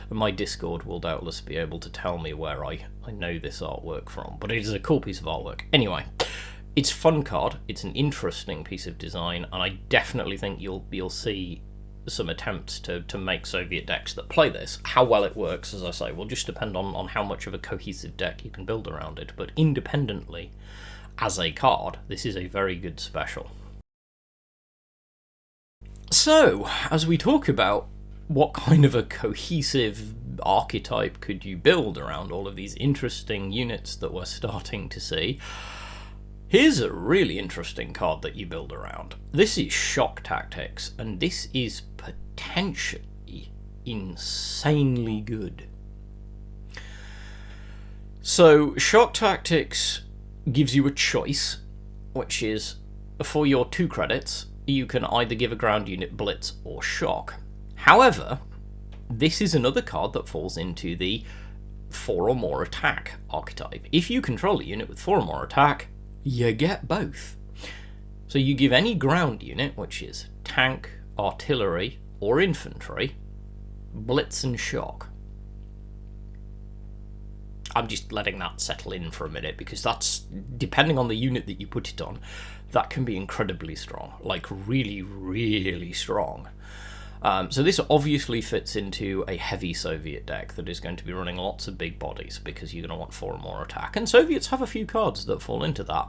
my Discord will doubtless be able to tell me where I know this artwork from, but it is a cool piece of artwork. Anyway, it's a fun card, it's an interesting piece of design, and I definitely think you'll see some attempts to make Soviet decks that play this. How well it works, as I say, will just depend on how much of a cohesive deck you can build around it, but independently, as a card, this is a very good special. So, as we talk about what kind of a cohesive archetype could you build around all of these interesting units that we're starting to see, here's a really interesting card that you build around. This is Shock Tactics, and this is potentially insanely good. So, Shock Tactics gives you a choice, which is, for your 2 credits, you can either give a ground unit Blitz or Shock. However, this is another card that falls into the 4 or more attack archetype. If you control a unit with 4 or more attack, you get both. So you give any ground unit, which is tank, artillery, or infantry, Blitz and Shock. I'm just letting that settle in for a minute, because that's, depending on the unit that you put it on, that can be incredibly strong, like really, really strong. So this obviously fits into a heavy Soviet deck that is going to be running lots of big bodies, because you're going to want 4 or more attack, and Soviets have a few cards that fall into that.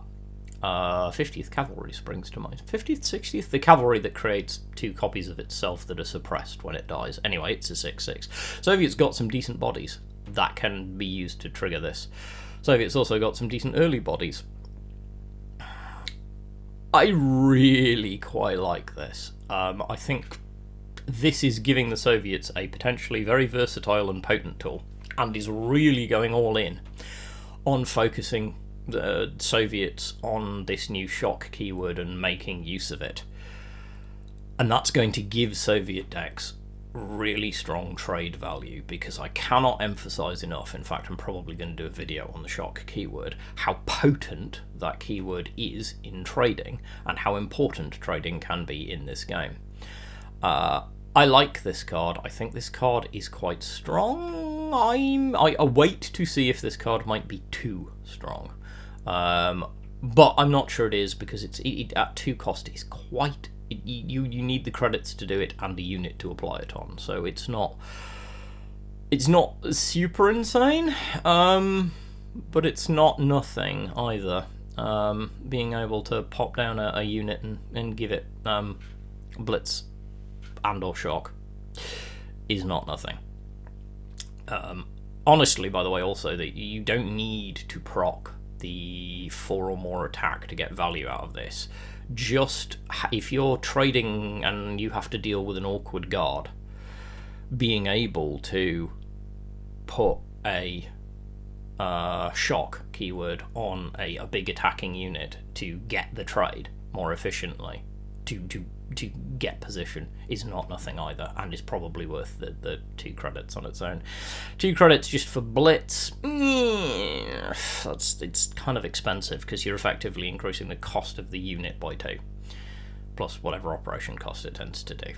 50th Cavalry springs to mind. 50th, 60th? The cavalry that creates 2 copies of itself that are suppressed when it dies. Anyway, it's a 6/6. Soviets got some decent bodies that can be used to trigger this. Soviets also got some decent early bodies. I really quite like this. I think this is giving the Soviets a potentially very versatile and potent tool, and is really going all in on focusing the Soviets on this new shock keyword and making use of it. And that's going to give Soviet decks really strong trade value, because I cannot emphasize enough, in fact I'm probably going to do a video on the shock keyword, how potent that keyword is in trading, and how important trading can be in this game. I like this card. I think this card is quite strong. I await to see if this card might be too strong. But I'm not sure it is, because it at 2 cost is quite... You need the credits to do it and a unit to apply it on, so it's not super insane, but it's not nothing either. Being able to pop down a unit and give it blitz and or shock is not nothing. Honestly, by the way, also, that you don't need to proc the 4 or more attack to get value out of this. Just if you're trading and you have to deal with an awkward guard, being able to put a shock keyword on a big attacking unit to get the trade more efficiently, to get position, is not nothing either, and is probably worth the 2 credits on its own. 2 credits just for blitz, it's kind of expensive, because you're effectively increasing the cost of the unit by 2, plus whatever operation cost it tends to do.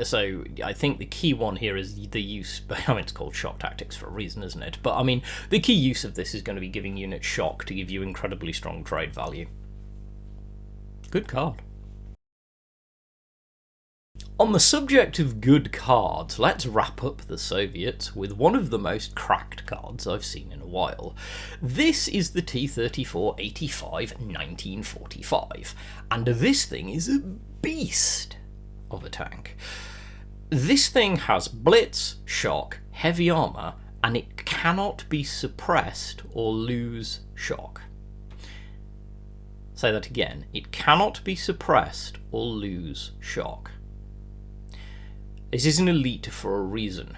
So I think the key one here is the use... I mean, it's called shock tactics for a reason, isn't it? But I mean, the key use of this is going to be giving units shock to give you incredibly strong trade value. Good card. On the subject of good cards, let's wrap up the Soviets with one of the most cracked cards I've seen in a while. This is the T-34-85 1945, and this thing is a beast of a tank. This thing has blitz, shock, heavy armour, and it cannot be suppressed or lose shock. Say that again. It cannot be suppressed or lose shock. This is an elite for a reason.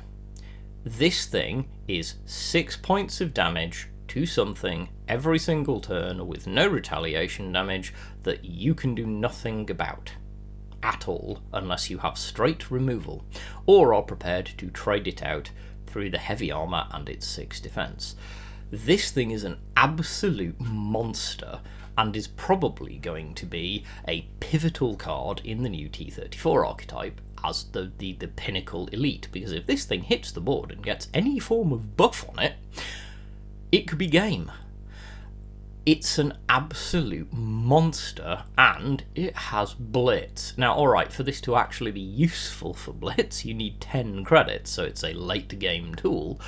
This thing is 6 points of damage to something every single turn with no retaliation damage that you can do nothing about at all unless you have straight removal or are prepared to trade it out through the heavy armour and its 6 defence. This thing is an absolute monster and is probably going to be a pivotal card in the new T-34 archetype as the pinnacle elite, because if this thing hits the board and gets any form of buff on it, it could be game. It's an absolute monster, and it has blitz. Now, alright, for this to actually be useful for blitz, you need 10 credits, so it's a late game tool,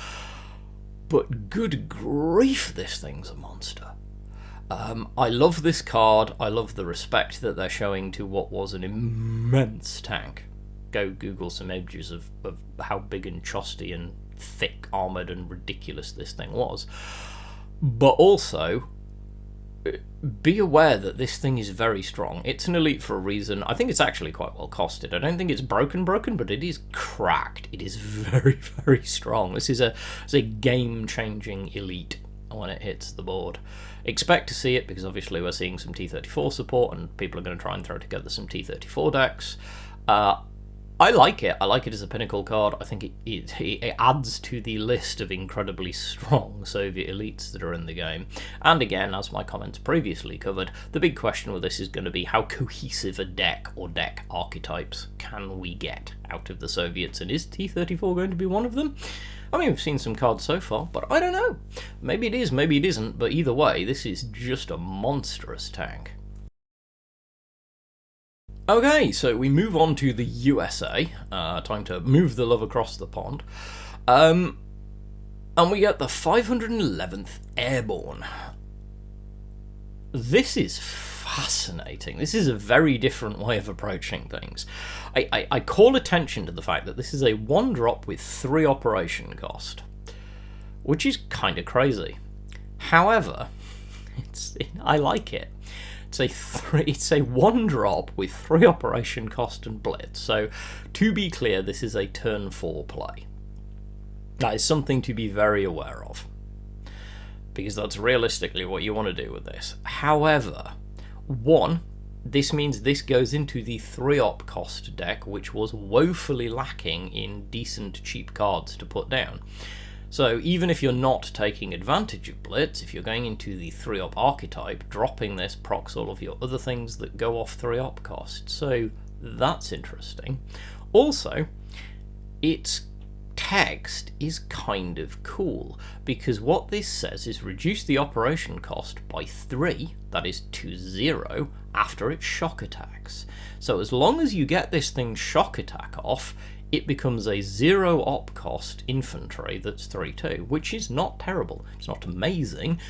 but good grief, this thing's a monster. I love this card. I love the respect that they're showing to what was an immense tank. Go Google some images of how big and chosty and thick, armoured and ridiculous this thing was. But also, be aware that this thing is very strong. It's an elite for a reason. I think it's actually quite well costed. I don't think it's broken, but it is cracked. It is very, very strong. This is a game-changing elite when it hits the board. Expect to see it, because obviously we're seeing some T-34 support and people are going to try and throw together some T-34 decks. I like it. I like it as a pinnacle card. I think it adds to the list of incredibly strong Soviet elites that are in the game. And again, as my comments previously covered, the big question with this is going to be how cohesive a deck or deck archetypes can we get out of the Soviets, and is T-34 going to be one of them? I mean, we've seen some cards so far, but I don't know. Maybe it is, maybe it isn't, but either way, this is just a monstrous tank. Okay, so we move on to the USA. Time to move the love across the pond. And we get the 511th Airborne. This is fascinating. This is a very different way of approaching things. I call attention to the fact that this is a 1-drop with 3 operation cost, which is kind of crazy. However, I like it. It's a 1-drop with 3 operation cost and blitz. So, to be clear, this is a turn 4 play. That is something to be very aware of, because that's realistically what you want to do with this. However, 1, this means this goes into the 3-op cost deck, which was woefully lacking in decent cheap cards to put down. So even if you're not taking advantage of blitz, if you're going into the 3-op archetype, dropping this procs all of your other things that go off 3-op cost. So that's interesting. Also, it's text is kind of cool, because what this says is reduce the operation cost by 3, that is to 0, after its shock attacks. So as long as you get this thing's shock attack off, it becomes a 0 op cost infantry that's 3-2, which is not terrible. It's not amazing,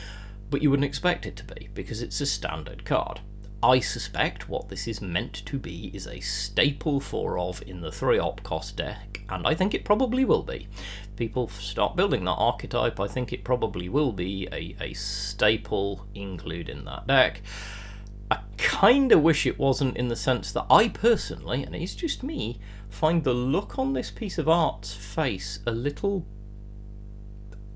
but you wouldn't expect it to be, because it's a standard card. I suspect what this is meant to be is a staple 4-of in the 3 op cost deck, and I think it probably will be. People start building that archetype, I think it probably will be a staple include in that deck. I kinda wish it wasn't, in the sense that I personally, and it's just me, find the look on this piece of art's face a little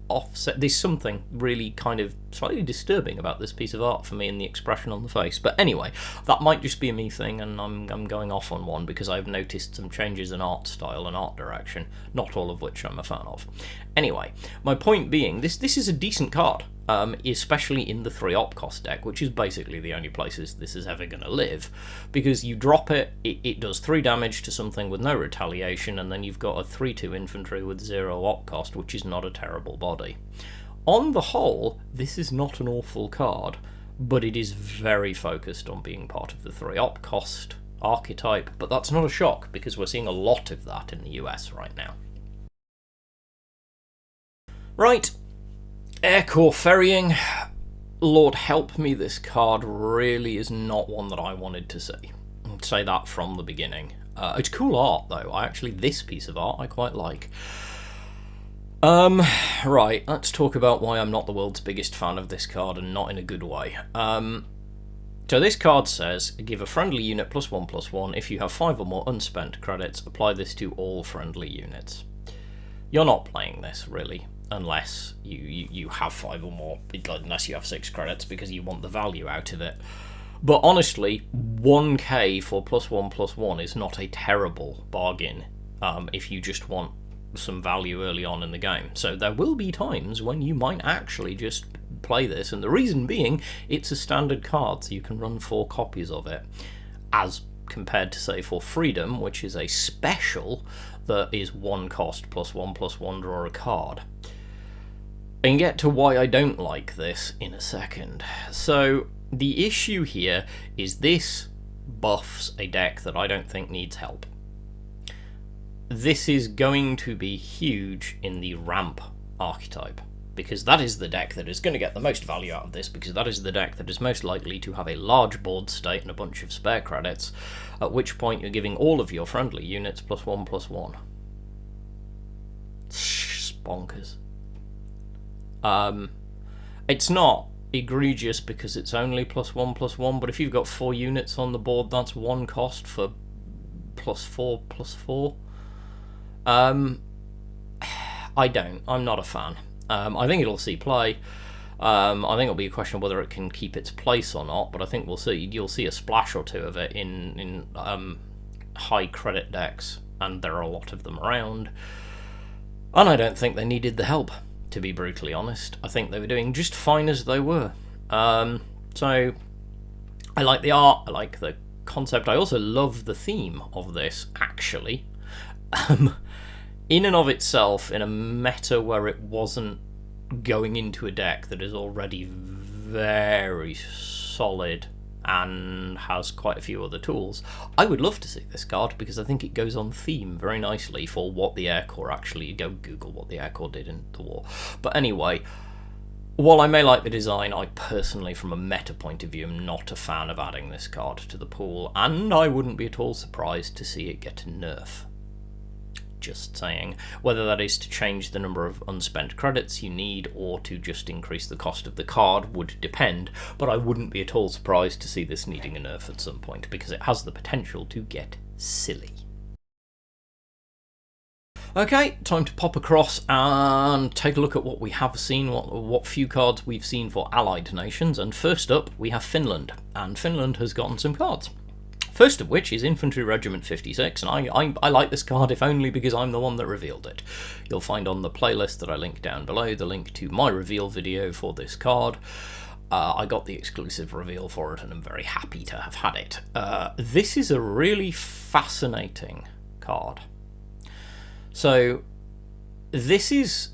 offset. There's something really kind of slightly disturbing about this piece of art for me, and the expression on the face. But anyway, that might just be a me thing, and I'm going off on one because I've noticed some changes in art style and art direction, not all of which I'm a fan of. Anyway, my point being, this is a decent card, especially in the 3 op cost deck, which is basically the only places this is ever going to live, because you drop it, it does 3 damage to something with no retaliation, and then you've got a 3-2 infantry with 0 op cost, which is not a terrible body. On the whole, this is not an awful card, but it is very focused on being part of the 3 op cost archetype, but that's not a shock, because we're seeing a lot of that in the US right now. Right, Corps Ferrying. Lord help me, this card really is not one that I wanted to see. I'd say that from the beginning. It's cool art though. This piece of art I quite like. Right, let's talk about why I'm not the world's biggest fan of this card, and not in a good way. So this card says, give a friendly unit +1/+1. If you have 5 or more unspent credits, apply this to all friendly units. You're not playing this, really, unless you have 5 or more, unless you have 6 credits, because you want the value out of it. But honestly, 1k for +1/+1 is not a terrible bargain if you just want some value early on in the game. So there will be times when you might actually just play this, and the reason being, it's a standard card, so you can run 4 copies of it, as compared to, say, for Freedom, which is a special that is 1 cost +1/+1, draw a card. I can get to why I don't like this in a second. So the issue here is this buffs a deck that I don't think needs help. This is going to be huge in the ramp archetype, because that is the deck that is going to get the most value out of this, because that is the deck that is most likely to have a large board state and a bunch of spare credits, at which point you're giving all of your friendly units +1/+1. Bonkers. It's not egregious because it's only +1/+1, but if you've got 4 units on the board, that's 1 cost for +4/+4. I'm not a fan. I think it'll see play. I think it'll be a question of whether it can keep its place or not, but I think we'll see. You'll see a splash or 2 of it in high credit decks, and there are a lot of them around. And I don't think they needed the help, to be brutally honest. I think they were doing just fine as they were. So I like the art, I like the concept, I also love the theme of this, actually. In and of itself, in a meta where it wasn't going into a deck that is already very solid and has quite a few other tools, I would love to see this card, because I think it goes on theme very nicely for what the Air Corps actually... Go Google what the Air Corps did in the war. But anyway, while I may like the design, I personally, from a meta point of view, am not a fan of adding this card to the pool, and I wouldn't be at all surprised to see it get a nerf. Just saying. Whether that is to change the number of unspent credits you need, or to just increase the cost of the card, would depend, but I wouldn't be at all surprised to see this needing a nerf at some point, because it has the potential to get silly. Okay, time to pop across and take a look at what we have seen, what few cards we've seen for allied nations, and first up we have Finland, and Finland has gotten some cards. First of which is Infantry Regiment 56, and I like this card if only because I'm the one that revealed it. You'll find on the playlist that I link down below the link to my reveal video for this card. I got the exclusive reveal for it and I'm very happy to have had it. This is a really fascinating card. So, this is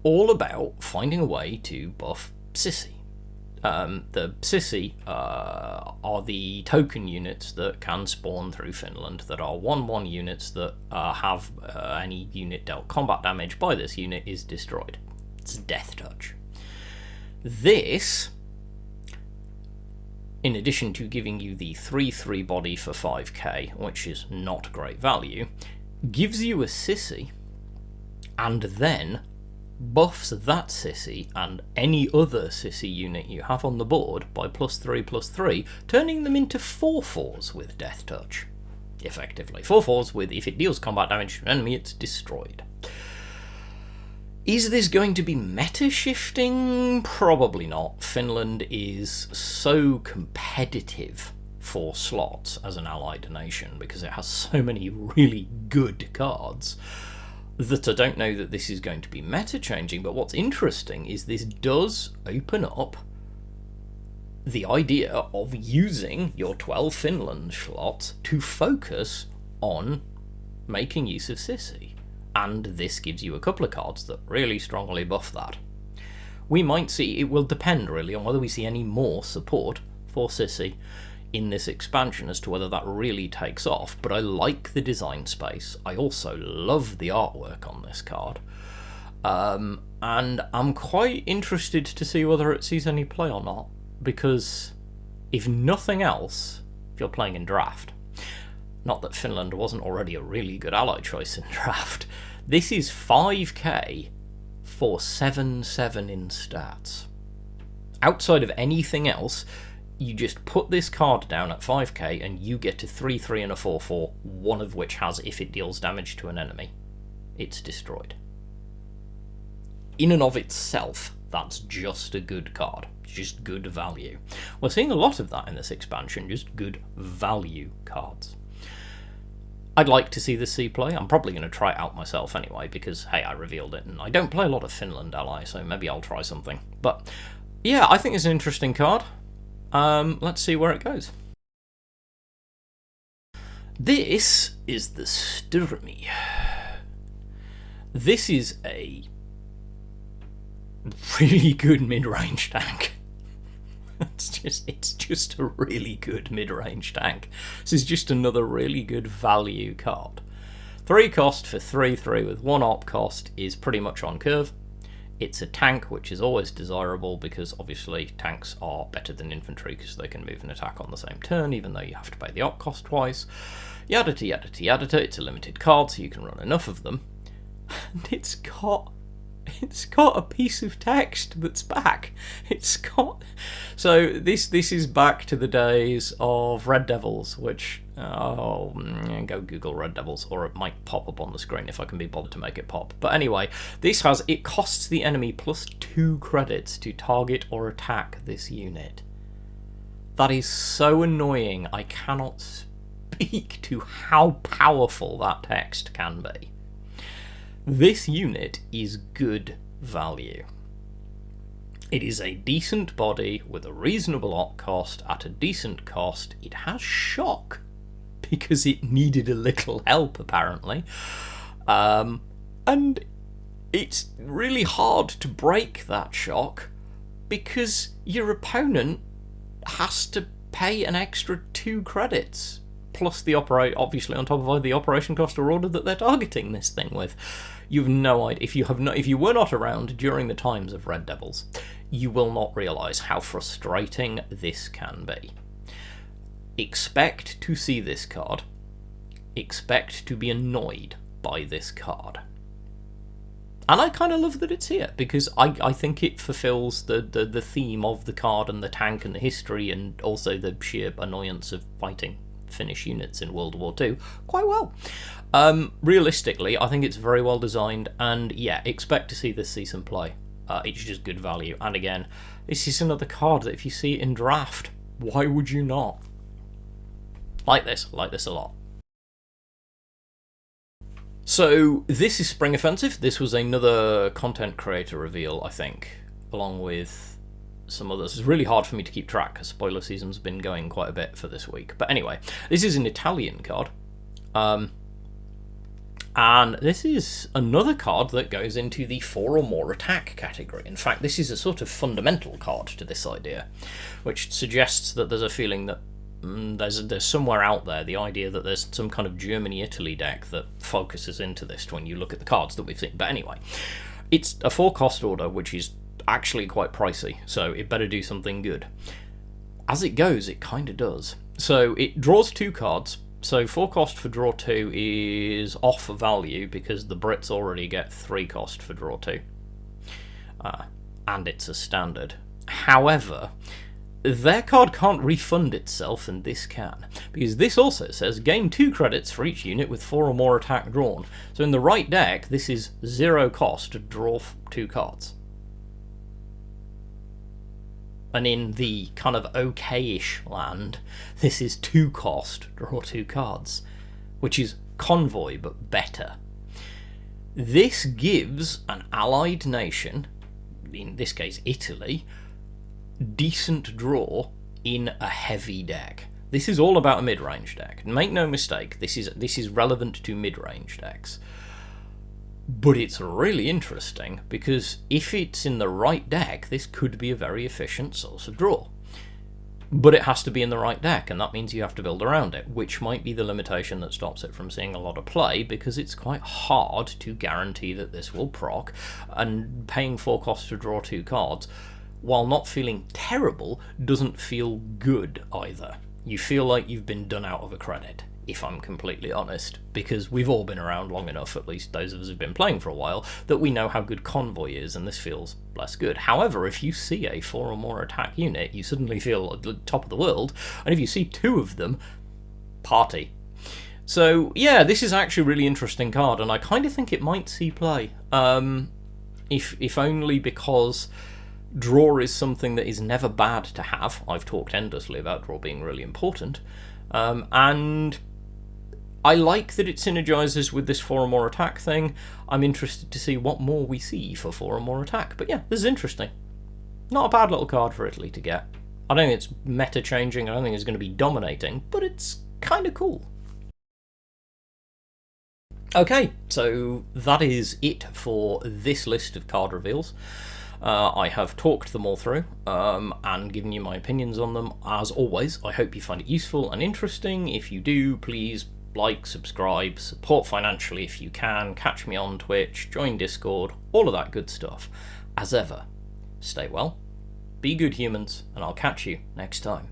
all about finding a way to buff Sissy. The Sissy are the token units that can spawn through Finland, that are 1/1 units that have any unit dealt combat damage by this unit is destroyed. It's Death Touch. This, in addition to giving you the 3/3 body for 5k, which is not great value, gives you a Sissy, and then buffs that Sissy and any other Sissy unit you have on the board by +3/+3, turning them into 4/4s with Death Touch. Effectively. 4/4s with, if it deals combat damage to an enemy, it's destroyed. Is this going to be meta-shifting? Probably not. Finland is so competitive for slots as an allied nation because it has so many really good cards that I don't know that this is going to be meta-changing, but what's interesting is this does open up the idea of using your 12 Finland slots to focus on making use of Sissy, and this gives you a couple of cards that really strongly buff that. We might see, it will depend really on whether we see any more support for Sissy in this expansion as to whether that really takes off, but I like the design space. I also love the artwork on this card, and I'm quite interested to see whether it sees any play or not, because if nothing else, if you're playing in draft, not that Finland wasn't already a really good ally choice in draft, this is 5k for 7/7 in stats. Outside of anything else, you just put this card down at 5k and you get a 3/3 and a 4/4, one of which has, if it deals damage to an enemy, it's destroyed. In and of itself, that's just a good card. It's just good value. We're seeing a lot of that in this expansion, just good value cards. I'd like to see this see play. I'm probably going to try it out myself anyway, because, hey, I revealed it, and I don't play a lot of Finland ally, so maybe I'll try something. But, yeah, I think it's an interesting card. Let's see where it goes. This is the Sturmi. This is a really good mid-range tank. It's just a really good mid-range tank. This is just another really good value card. 3 cost for 3/3 with 1 op cost is pretty much on curve. It's a tank, which is always desirable because obviously tanks are better than infantry because they can move and attack on the same turn, even though you have to pay the op cost twice. Yadda yadda yadda. It's a limited card, so you can run enough of them. And it's got a piece of text that's back. So this is back to the days of Red Devils, which go Google Red Devils, or it might pop up on the screen if I can be bothered to make it pop. But anyway, it costs the enemy +2 credits to target or attack this unit. That is so annoying. I cannot speak to how powerful that text can be. This unit is good value. It is a decent body with a reasonable op cost at a decent cost. It has shock because it needed a little help apparently, and it's really hard to break that shock because your opponent has to pay an extra 2 credits plus the obviously on top of the operation cost or order that they're targeting this thing with. You've no idea. If you were not around during the times of Red Devils, you will not realise how frustrating this can be. Expect to see this card. Expect to be annoyed by this card. And I kind of love that it's here, because I think it fulfills the theme of the card and the tank and the history, and also the sheer annoyance of fighting Finnish units in World War II quite well. Realistically, I think it's very well designed, and yeah, expect to see this see some play. It's just good value, and again, this is another card that if you see it in draft, why would you not? Like this a lot. So this is Spring Offensive. This was another content creator reveal, I think, along with some others. It's really hard for me to keep track because spoiler season's been going quite a bit for this week. But anyway, this is an Italian card. And this is another card that goes into the 4 or more attack category. In fact, this is a sort of fundamental card to this idea, which suggests that there's a feeling that there's somewhere out there the idea that there's some kind of Germany-Italy deck that focuses into this when you look at the cards that we've seen. But anyway, it's a 4-cost order, which is actually quite pricey, so it better do something good. As it goes, it kind of does. So it draws 2 cards. So 4 cost for draw 2 is off value because the Brits already get 3 cost for draw 2. And it's a standard. However, their card can't refund itself and this can, because this also says gain 2 credits for each unit with 4 or more attack drawn. So in the right deck, this is 0 cost to draw 2 cards. And in the kind of okay-ish land, this is 2 cost, draw 2 cards, which is Convoy, but better. This gives an allied nation, in this case Italy, decent draw in a heavy deck. This is all about a mid-range deck. Make no mistake, this is relevant to mid-range decks. But it's really interesting, because if it's in the right deck, this could be a very efficient source of draw. But it has to be in the right deck, and that means you have to build around it, which might be the limitation that stops it from seeing a lot of play, because it's quite hard to guarantee that this will proc, and paying 4 costs to draw 2 cards, while not feeling terrible, doesn't feel good either. You feel like you've been done out of a credit, if I'm completely honest, because we've all been around long enough, at least those of us who've been playing for a while, that we know how good Convoy is, and this feels less good. However, if you see a 4 or more attack unit, you suddenly feel at the top of the world, and if you see 2 of them, party. So yeah, this is actually a really interesting card, and I kind of think it might see play, if only because draw is something that is never bad to have. I've talked endlessly about draw being really important, and I like that it synergizes with this 4 or more attack thing. I'm interested to see what more we see for 4 or more attack. But yeah, this is interesting. Not a bad little card for Italy to get. I don't think it's meta changing, I don't think it's going to be dominating, but it's kind of cool. Okay, so that is it for this list of card reveals. I have talked them all through and given you my opinions on them. As always, I hope you find it useful and interesting. If you do, please like, subscribe, support financially if you can, catch me on Twitch, join Discord, all of that good stuff. As ever, stay well, be good humans, and I'll catch you next time.